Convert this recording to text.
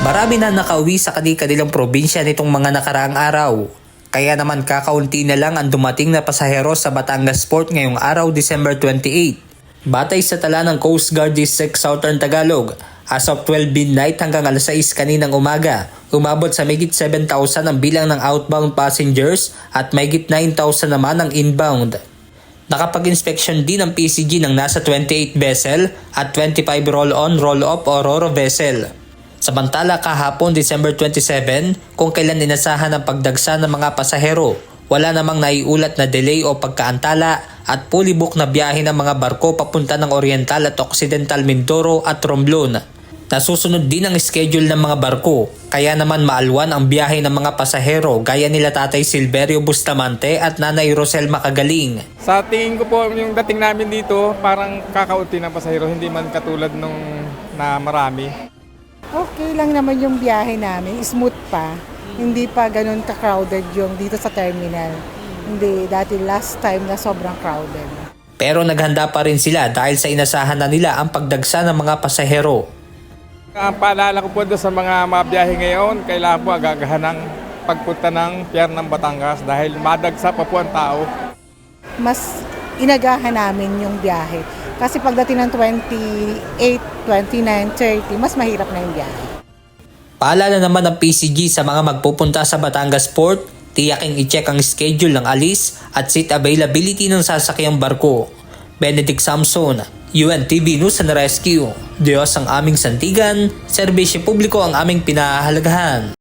Marami na nakauwi sa kanilang probinsya nitong mga nakaraang araw. Kaya naman kakaunti na lang ang dumating na pasahero sa Batangas Port ngayong araw December 28. Batay sa tala ng Coast Guard District Southern Tagalog, as of 12 midnight hanggang alas 6 kaninang umaga, umabot sa mahigit 7,000 ang bilang ng outbound passengers at mahigit 9,000 naman ang inbound. Nakapag-inspection din ang PCG ng nasa 28 vessel at 25 roll-on, roll-off o RoRo vessel. Samantala kahapon December 27, kung kailan inasahan ang pagdagsa ng mga pasahero, wala namang naiulat na delay o pagkaantala at fully book na biyahe ng mga barko papunta ng Oriental at Occidental Mindoro at Romblon. Nasusunod din ang schedule ng mga barko, kaya naman maalwan ang biyahe ng mga pasahero gaya nila Tatay Silverio Bustamante at Nanay Rosel Makagaling. Sa tingin ko po yung dating namin dito parang kakaunti ng pasahero, hindi man katulad nung na marami. Okay lang naman yung biyahe namin, smooth pa. Hindi pa ganun ka-crowded yung dito sa terminal. Hindi, dati last time na sobrang crowded. Pero naghanda pa rin sila dahil sa inasahan na nila ang pagdagsa ng mga pasahero. Ang paalala ko po doon sa mga biyahe ngayon, kailangan po agagahan ng pagpunta ng Pier ng Batangas dahil madagsa pa po ang tao. Mas inagahan namin yung biyahe. Kasi pagdating ng 28, 29, 30, mas mahirap na yung biyahe. Paalala naman ng PCG sa mga magpupunta sa Batangas Port, tiyaking i-check ang schedule ng alis at seat availability ng sasakyang barko. Benedict Samson, UNTV News and Rescue. Diyos ang aming sandigan, serbisyo publiko ang aming pinahahalagahan.